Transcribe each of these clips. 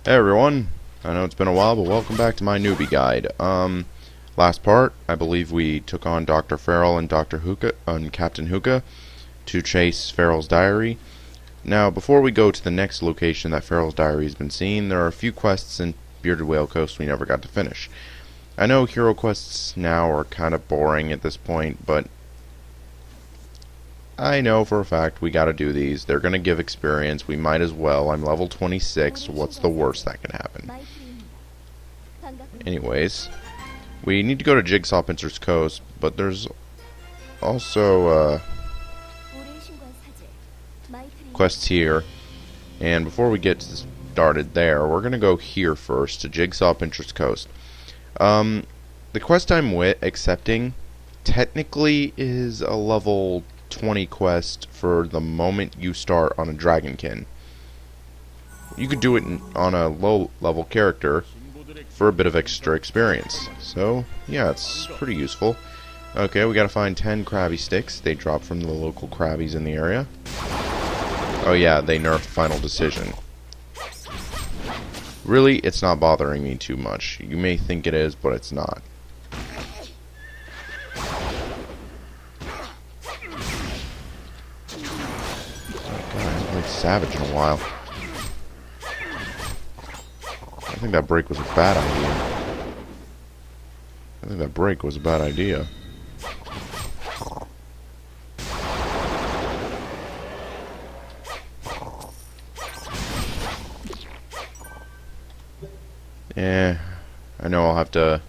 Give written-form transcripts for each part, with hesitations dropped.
Hey everyone, I know it's been a while, but welcome back to my newbie guide. Last part, I believe we took on Dr. Farrell and Dr. Hookah, and Captain Hookah to chase Farrell's diary. Now, before we go to the next location that Farrell's diary has been seen, there are a few quests in Bearded Whale Coast we never got to finish. I know hero quests now are kind of boring at this point, but I know for a fact we gotta do these. They're gonna give experience. We might as well. I'm level 26. What's the worst that can happen? Anyways, we need to go to Jigsaw Pincer's Coast, but there's also quests here. And before we get started there, we're gonna go here first to Jigsaw Pincer's Coast. The quest I'm accepting technically is a level 20 quest for the moment you start on a Dragonkin. You could do it on a low level character for a bit of extra experience. So yeah, it's pretty useful. Okay, we gotta find 10 Krabby Sticks. They drop from the local Krabbies in the area. Oh yeah, they nerfed Final Decision. Really, it's not bothering me too much. You may think it is, but it's not. Savage in a while. I think that break was a bad idea. Yeah, I know I'll have to.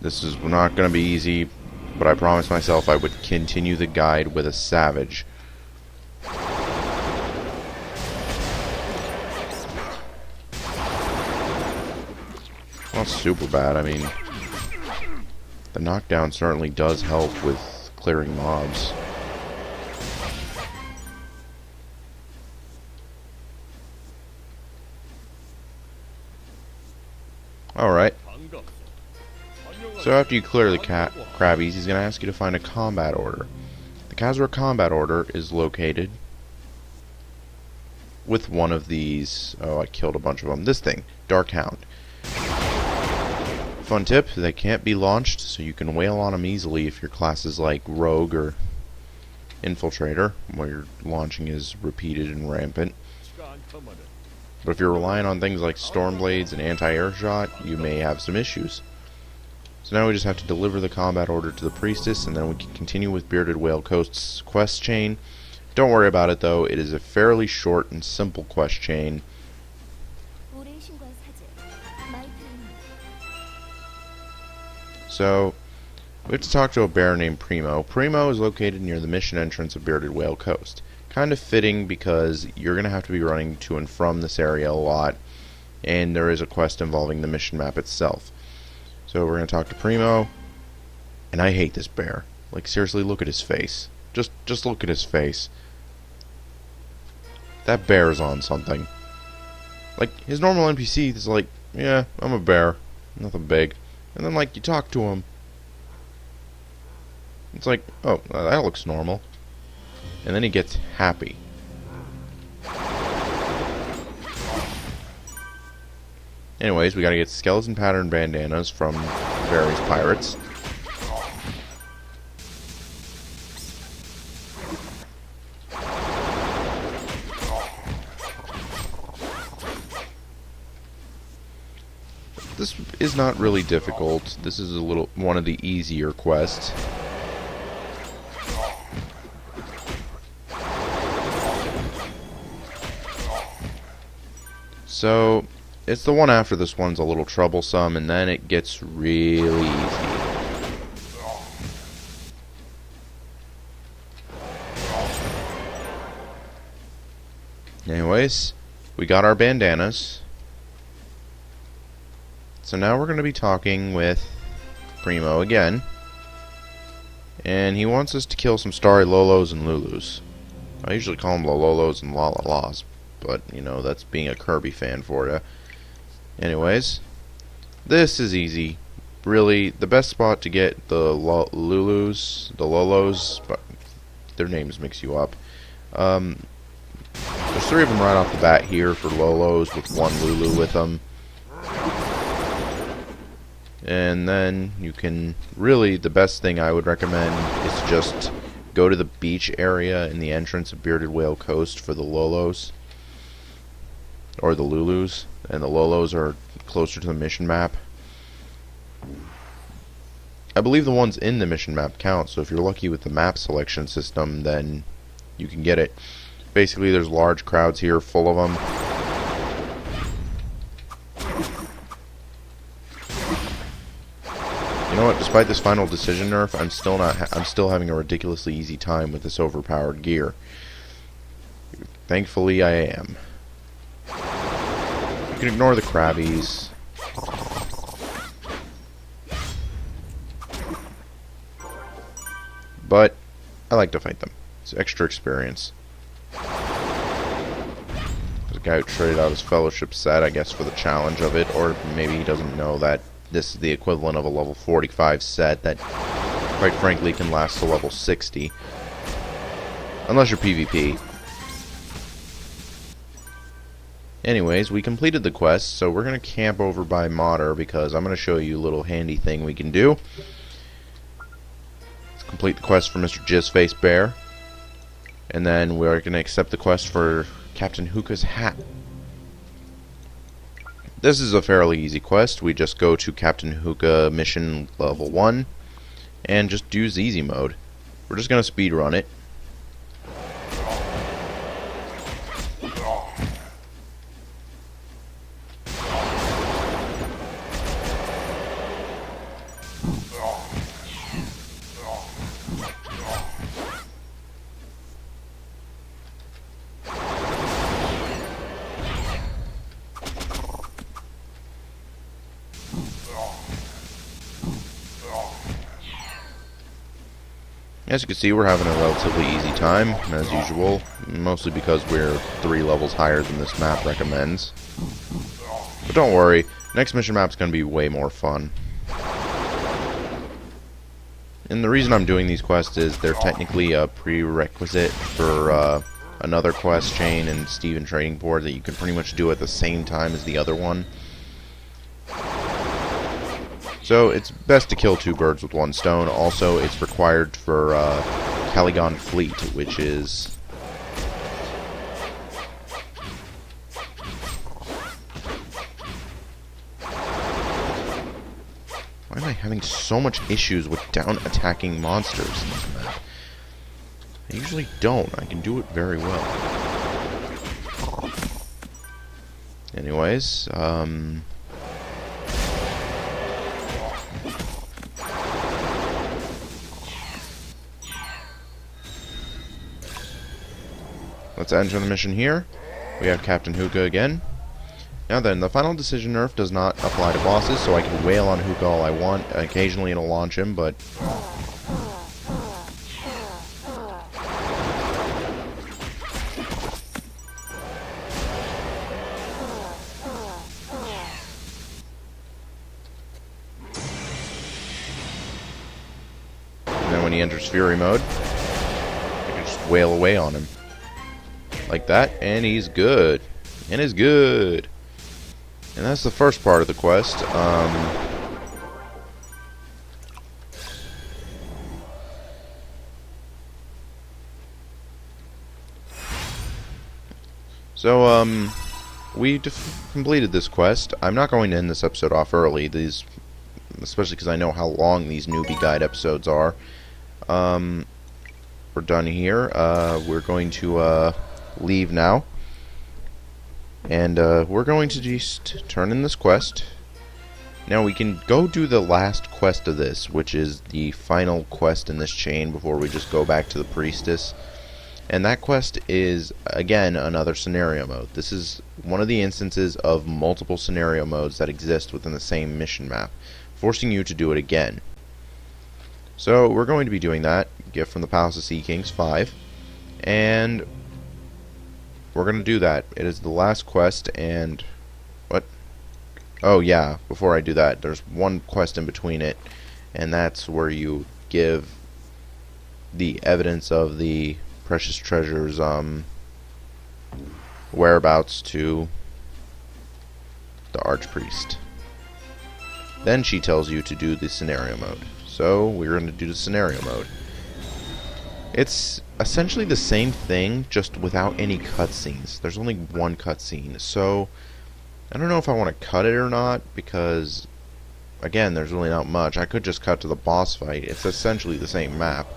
This is not going to be easy, but I promised myself I would continue the guide with a Savage. Not super bad. I mean, the knockdown certainly does help with clearing mobs. Alright. So after you clear the Krabbies, he's going to ask you to find a combat order. The Kazra combat order is located with one of these. Oh, I killed a bunch of them. This thing, Dark Hound. Fun tip, they can't be launched, so you can wail on them easily if your class is like Rogue or Infiltrator, where your launching is repeated and rampant. But if you're relying on things like Stormblades and anti-air shot, you may have some issues. So now we just have to deliver the combat order to the Priestess, and then we can continue with Bearded Whale Coast's quest chain. Don't worry about it though, it is a fairly short and simple quest chain. So, we have to talk to a bear named Primo. Primo is located near the mission entrance of Bearded Whale Coast. Kind of fitting because you're going to have to be running to and from this area a lot, and there is a quest involving the mission map itself. So we're going to talk to Primo, and I hate this bear. Like, seriously, look at his face. Just look at his face. That bear's on something. Like, his normal NPC is like, yeah, I'm a bear. Nothing big. And then, like, you talk to him. It's like, oh, that looks normal. And then he gets happy. Anyways, we gotta get skeleton pattern bandanas from various pirates. This is not really difficult. This is one of the easier quests. So, it's the one after this one's a little troublesome, and then it gets really easy. Anyways, we got our bandanas. So now we're going to be talking with Primo again. And he wants us to kill some Starry Lolos and Lulus. I usually call them Lololos and Lalalas, but, you know, that's being a Kirby fan for you. Anyways, this is easy. Really, the best spot to get the Lolos, but their names mix you up. There's 3 of them right off the bat here for Lolos, with 1 Lulu with them. And then you can, really, the best thing I would recommend is to just go to the beach area in the entrance of Bearded Whale Coast for the Lolos. Or the Lulus. And the Lolos are closer to the mission map. I believe the ones in the mission map count, so if you're lucky with the map selection system, then you can get it. Basically, there's large crowds here full of them. You know what? Despite this final decision nerf, I'm still having a ridiculously easy time with this overpowered gear. Thankfully, I am. You can ignore the crabbies. But I like to fight them. It's extra experience. There's a guy who traded out his fellowship set, I guess, for the challenge of it, or maybe he doesn't know that this is the equivalent of a level 45 set that, quite frankly, can last to level 60. Unless you're PvP. Anyways, we completed the quest, so we're going to camp over by Modder because I'm going to show you a little handy thing we can do. Let's complete the quest for Mr. Jizzface Bear. And then we're going to accept the quest for Captain Hookah's hat. This is a fairly easy quest. We just go to Captain Hookah mission level 1 and just use easy mode. We're just going to speed run it. As you can see, we're having a relatively easy time, as usual, mostly because we're 3 levels higher than this map recommends. But don't worry, next mission map's going to be way more fun. And the reason I'm doing these quests is they're technically a prerequisite for another quest chain in Steven Trading Board that you can pretty much do at the same time as the other one. So it's best to kill 2 birds with 1 stone. Also, it's required for Kalygon Fleet, which is... Why am I having so much issues with down-attacking monsters in this map? I usually don't. I can do it very well. Anyways, let's enter the mission here. We have Captain Hookah again. Now then, the final decision nerf does not apply to bosses, so I can wail on Hookah all I want. Occasionally it'll launch him, but... And then when he enters Fury mode, I can just wail away on him. Like that, and he's good. And is good. And that's the first part of the quest. We completed this quest. I'm not going to end this episode off early, especially because I know how long these newbie guide episodes are. We're done here. We're going to leave now. And we're going to just turn in this quest. Now we can go do the last quest of this, which is the final quest in this chain before we just go back to the priestess. And that quest is, again, another scenario mode. This is one of the instances of multiple scenario modes that exist within the same mission map, forcing you to do it again. So we're going to be doing that. Gift from the Palace of Sea Kings 5. And we're going to do that. It is the last quest, and... What? Oh, yeah. Before I do that, there's one quest in between it, and that's where you give the evidence of the precious treasures, whereabouts to the Archpriest. Then she tells you to do the scenario mode. So we're going to do the scenario mode. It's essentially the same thing, just without any cutscenes. There's only one cutscene, so I don't know if I want to cut it or not, because again, there's really not much. I could just cut to the boss fight. It's essentially the same map.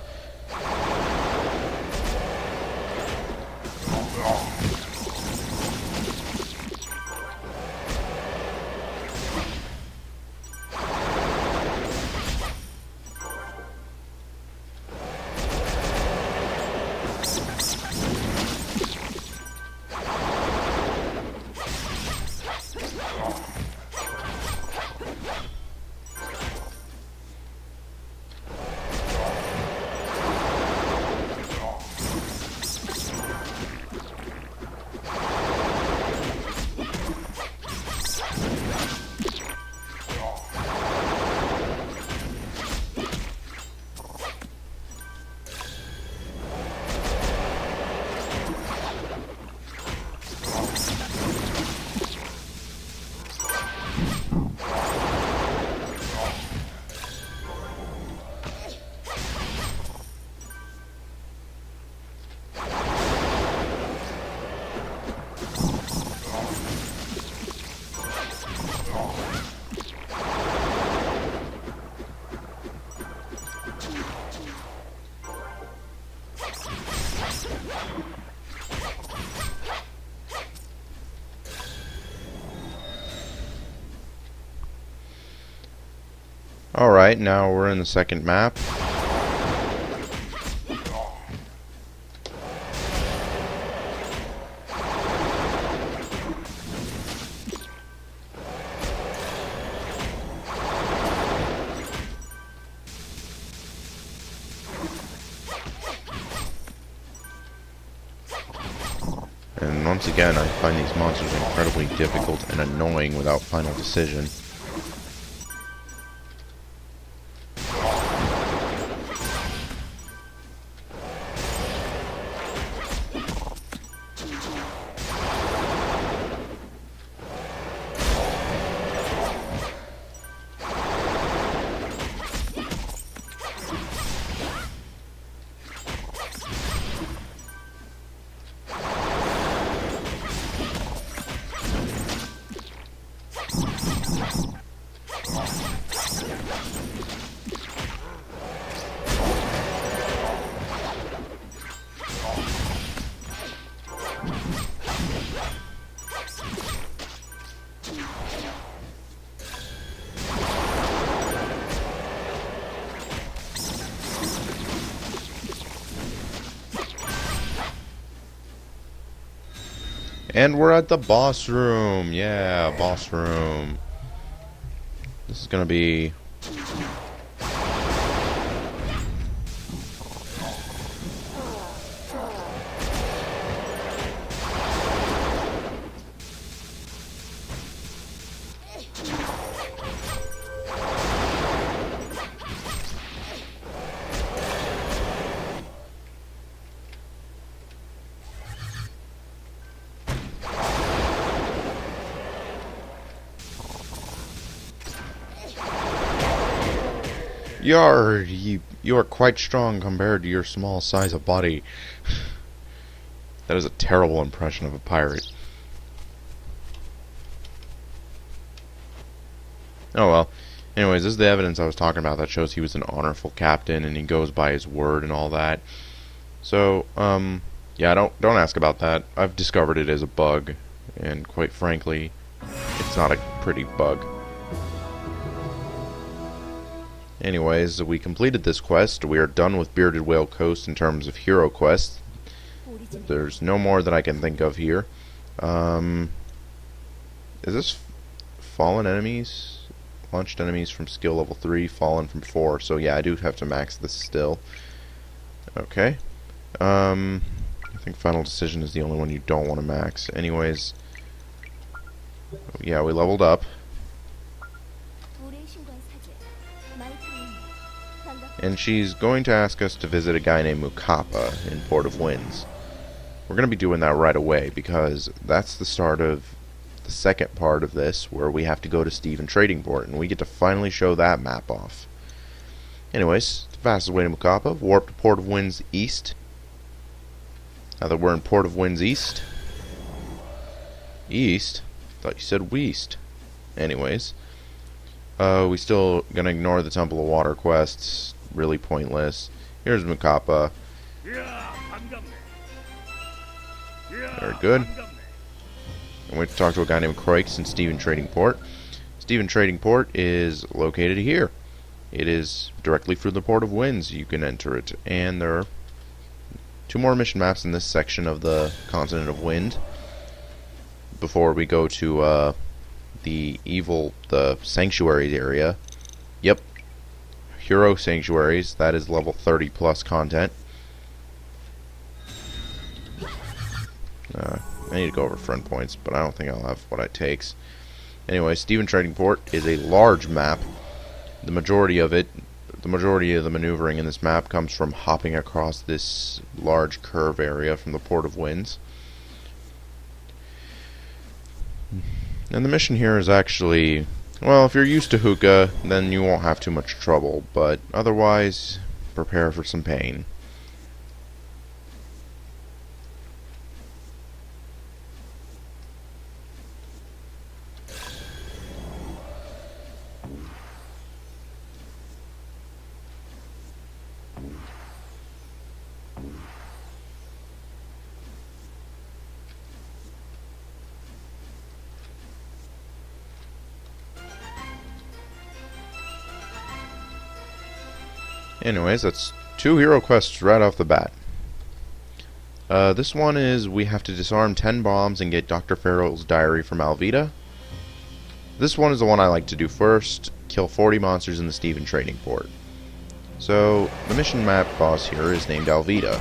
Alright, now we're in the second map. And once again, I find these monsters incredibly difficult and annoying without final decision. And we're at the boss room. Yeah, boss room. This is gonna be... You are quite strong compared to your small size of body. That is a terrible impression of a pirate. Oh well. Anyways, this is the evidence I was talking about that shows he was an honorful captain and he goes by his word and all that. So, yeah, don't ask about that. I've discovered it as a bug, and quite frankly, it's not a pretty bug. Anyways, we completed this quest. We are done with Bearded Whale Coast in terms of hero quests. There's no more that I can think of here. Is this fallen enemies? Launched enemies from skill level 3, fallen from 4. So yeah, I do have to max this still. Okay. I think Final Decision is the only one you don't want to max. Anyways, yeah, we leveled up. And she's going to ask us to visit a guy named Mukapa in Port of Winds. We're going to be doing that right away because that's the start of the second part of this where we have to go to Stephen Trading Port, and we get to finally show that map off. Anyways, the fastest way to Mukapa, warp to Port of Winds East. Now that we're in Port of Winds East. East? Thought you said West. Anyways. We still gonna ignore the Temple of Water quests. Really pointless. Here's Mukapa. Very good. And we have to talk to a guy named Croix in Stephen Trading Port. Stephen Trading Port is located here. It is directly through the Port of Winds. You can enter it. And there are 2 more mission maps in this section of the Continent of Wind before we go to the Sanctuary area. Yep. Hero Sanctuaries. That is level 30 plus content. I need to go over friend points, but I don't think I'll have what it takes. Anyway, Stephen Trading Port is a large map. The majority of the maneuvering in this map comes from hopping across this large curve area from the Port of Winds. And the mission here is actually, well, if you're used to hookah, then you won't have too much trouble, but otherwise, prepare for some pain. Anyways, that's 2 hero quests right off the bat. This one is we have to disarm 10 bombs and get Dr. Farrell's diary from Alvida. This one is the one I like to do first. Kill 40 monsters in the Stephen Trading Port. So, the mission map boss here is named Alvida.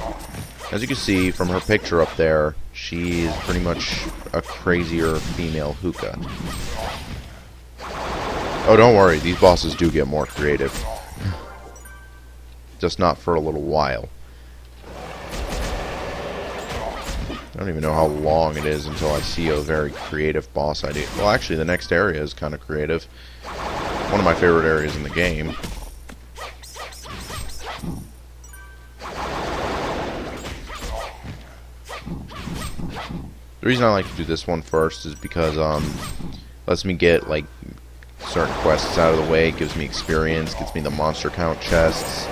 As you can see from her picture up there, she is pretty much a crazier female hookah. Oh, don't worry, these bosses do get more creative. Just not for a little while. I don't even know how long it is until I see a very creative boss idea. Well, actually, the next area is kind of creative. One of my favorite areas in the game. The reason I like to do this one first is because lets me get like certain quests out of the way, gives me experience, gets me the monster count chests.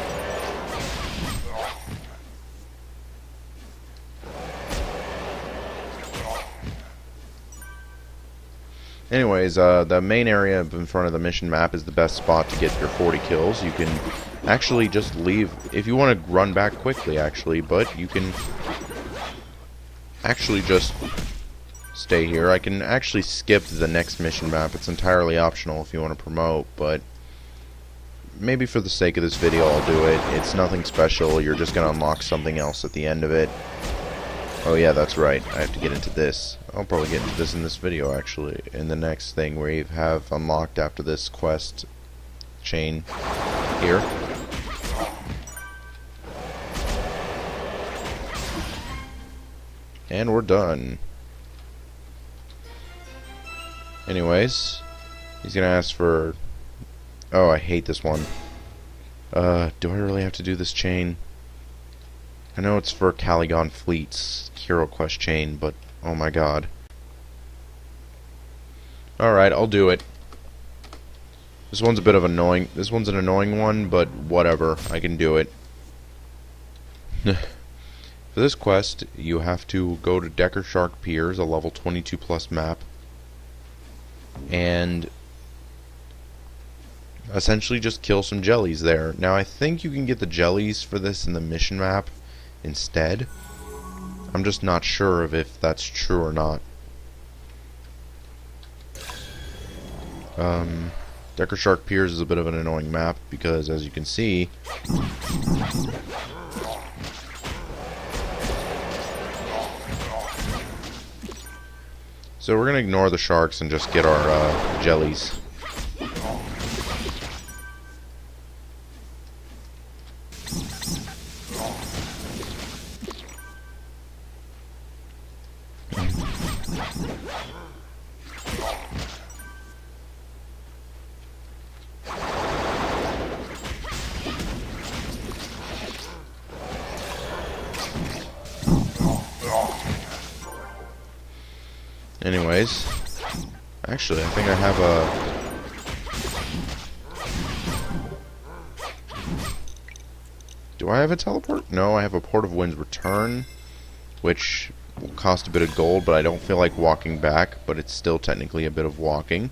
Anyways, the main area in front of the mission map is the best spot to get your 40 kills. You can actually just leave if you want to run back quickly, actually, but you can actually just stay here. I can actually skip the next mission map. It's entirely optional if you want to promote, but maybe for the sake of this video I'll do it. It's nothing special. You're just going to unlock something else at the end of it. Oh yeah, that's right. I have to get into this. I'll probably get into this in this video, actually. In the next thing we have unlocked after this quest chain here. And we're done. Anyways, he's gonna ask for... Oh, I hate this one. Do I really have to do this chain? I know it's for Kalygon Fleet's hero quest chain, but oh my god. Alright, I'll do it. This one's a bit of annoying. This one's an annoying one, but whatever. I can do it. For this quest, you have to go to Decker Shark Piers, a level 22 plus map, and essentially just kill some jellies there. Now I think you can get the jellies for this in the mission map instead. I'm just not sure of if that's true or not. Decker Shark Piers is a bit of an annoying map because, as you can see, so we're gonna ignore the sharks and just get our jellies. Anyways, actually, I think I have a... Do I have a teleport? No, I have a Port of Wind's Return, which will cost a bit of gold, but I don't feel like walking back, but it's still technically a bit of walking.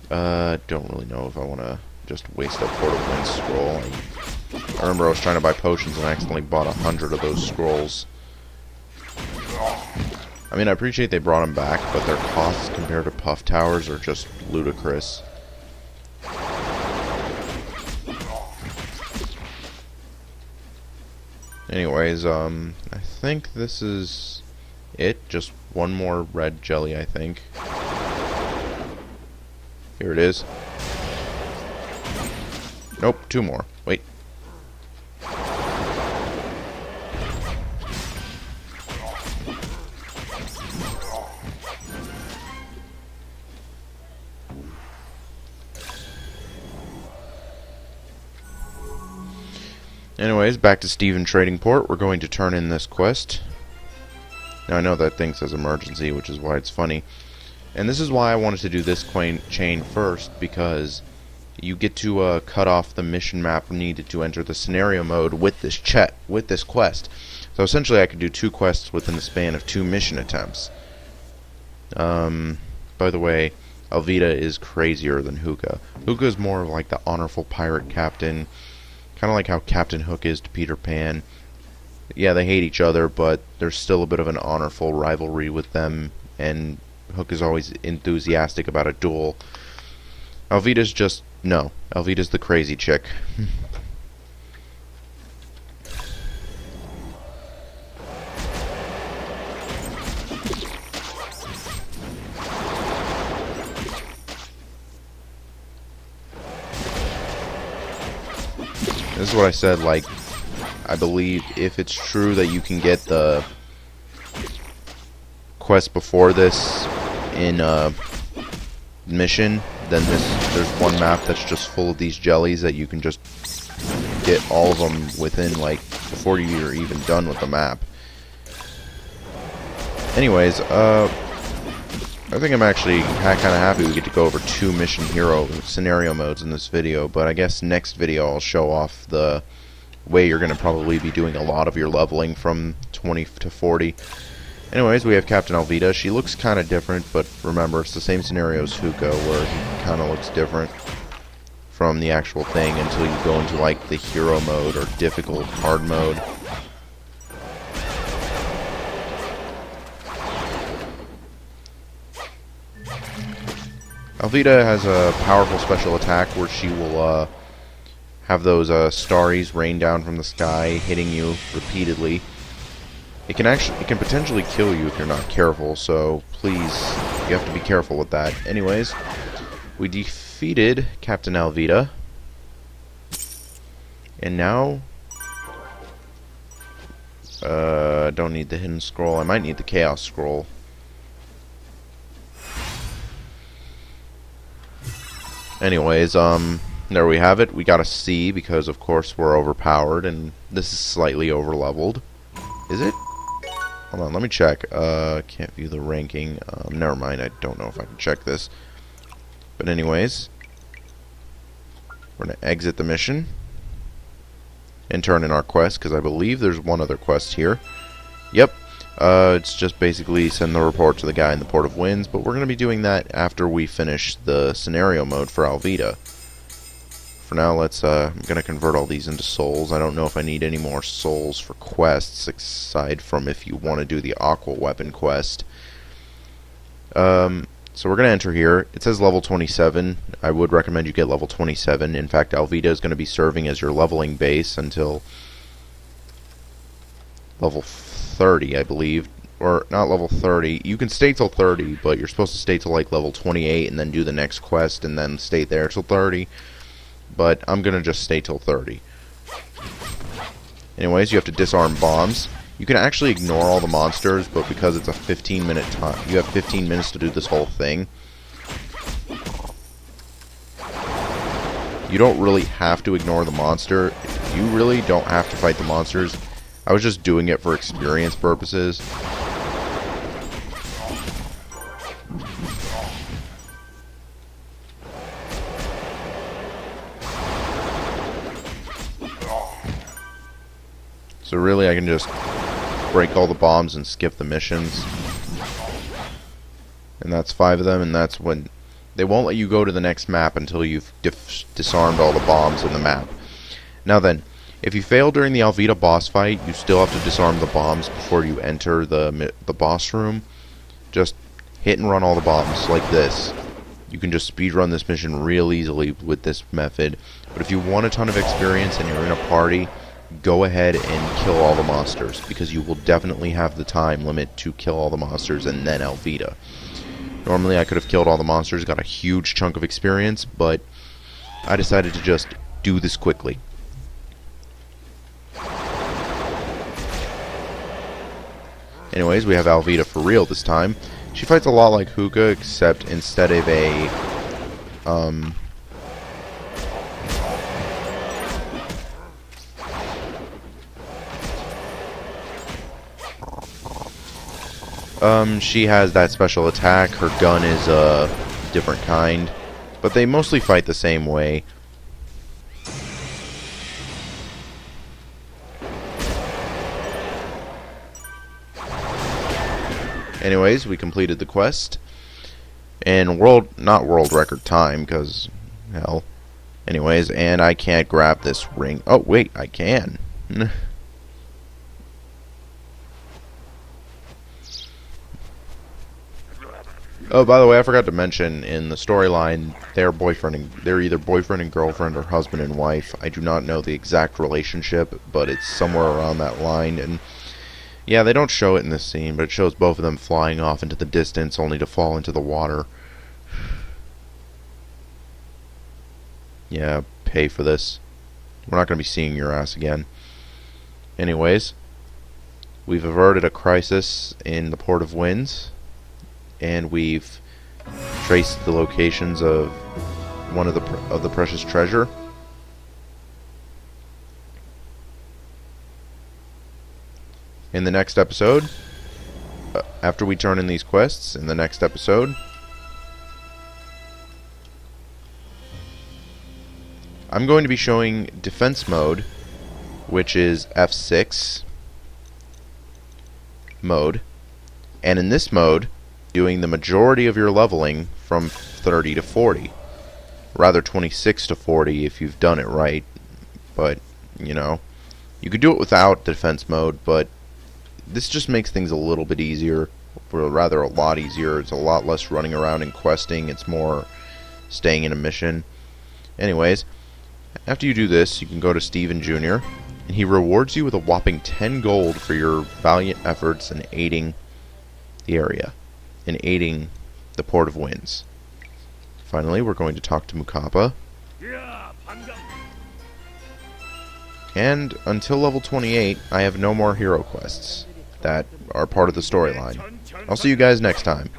Don't really know if I want to just waste a Port of Wind scroll. I remember I was trying to buy potions and I accidentally bought 100 of those scrolls. I mean, I appreciate they brought them back, but their costs compared to Puff Towers are just ludicrous. Anyways, I think this is it. Just one more red jelly, I think. Here it is. Nope, two more. Wait. Anyways, back to Steven Trading Port. We're going to turn in this quest. Now, I know that thing says emergency, which is why it's funny. And this is why I wanted to do this chain first, because you get to cut off the mission map needed to enter the scenario mode with this quest. So essentially, I could do 2 quests within the span of 2 mission attempts. By the way, Alvida is crazier than Hookah. Hookah is more like the honorful pirate captain, kind of like how Captain Hook is to Peter Pan. Yeah, they hate each other, but there's still a bit of an honorful rivalry with them, and Hook is always enthusiastic about a duel. Alvida's just... no. Alvida's the crazy chick. This is what I said, like, I believe if it's true that you can get the quest before this in mission, then there's one map that's just full of these jellies that you can just get all of them within, like, before you're even done with the map. Anyways, I think I'm actually kind of happy we get to go over 2 mission hero scenario modes in this video, but I guess next video I'll show off the way you're going to probably be doing a lot of your leveling from 20 to 40. Anyways, we have Captain Alvida. She looks kind of different, but remember, it's the same scenario as Hookah, where he kind of looks different from the actual thing until you go into, like, the hero mode or difficult hard mode. Alvida has a powerful special attack where she will have those starries rain down from the sky, hitting you repeatedly. It can potentially kill you if you're not careful, so please, you have to be careful with that. Anyways, we defeated Captain Alvida, and now don't need the hidden scroll. I might need the chaos scroll. Anyways, there we have it. We got a C because, of course, we're overpowered, and this is slightly overleveled. Is it? Hold on, let me check. Can't view the ranking. Never mind, I don't know if I can check this. But anyways, we're going to exit the mission and turn in our quest, because I believe there's one other quest here. Yep. It's just basically send the report to the guy in the Port of Winds, but we're going to be doing that after we finish the scenario mode for Alvida. For now, I'm going to convert all these into souls. I don't know if I need any more souls for quests, aside from if you want to do the Aqua Weapon quest. So we're going to enter here. It says level 27. I would recommend you get level 27. In fact, Alvida is going to be serving as your leveling base until level 30, I believe. Or, not level 30. You can stay till 30, but you're supposed to stay till, like, level 28 and then do the next quest and then stay there till 30. But I'm going to just stay till 30. Anyways, you have to disarm bombs. You can actually ignore all the monsters, but because it's a 15-minute time, you have 15 minutes to do this whole thing. You don't really have to ignore the monster. You really don't have to fight the monsters. I was just doing it for experience purposes. So really I can just break all the bombs and skip the missions. And that's 5 of them, and that's when they won't let you go to the next map until you've disarmed all the bombs in the map. Now then, if you fail during the Alvida boss fight, you still have to disarm the bombs before you enter the boss room. Just hit and run all the bombs like this. You can just speedrun this mission real easily with this method. But if you want a ton of experience and you're in a party, go ahead and kill all the monsters, because you will definitely have the time limit to kill all the monsters and then Alvida. Normally I could have killed all the monsters, got a huge chunk of experience, but I decided to just do this quickly. Anyways, we have Alvida for real this time. She fights a lot like Hookah, except instead of a she has that special attack. Her gun is a different kind, but they mostly fight the same way. Anyways, we completed the quest. And not world record time, because, hell. Anyways, and I can't grab this ring. Oh, wait, I can. Oh, by the way, I forgot to mention, in the storyline, they're either boyfriend and girlfriend or husband and wife. I do not know the exact relationship, but it's somewhere around that line, and yeah, they don't show it in this scene, but it shows both of them flying off into the distance only to fall into the water. Yeah, pay for this. We're not going to be seeing your ass again. Anyways, we've averted a crisis in the Port of Winds, and we've traced the locations of one of the precious treasure. In the next episode, after we turn in these quests, in the next episode, I'm going to be showing defense mode, which is F6 mode, and in this mode, doing the majority of your leveling from 30 to 40. Rather 26 to 40 if you've done it right, but, you know, you could do it without defense mode, but this just makes things a little bit easier, or rather a lot easier. It's a lot less running around and questing. It's more staying in a mission. Anyways, after you do this, you can go to Steven Jr., and he rewards you with a whopping 10 gold for your valiant efforts in aiding the area, in aiding the Port of Winds. Finally, we're going to talk to Mukapa. And until level 28, I have no more hero quests that are part of the storyline. I'll see you guys next time.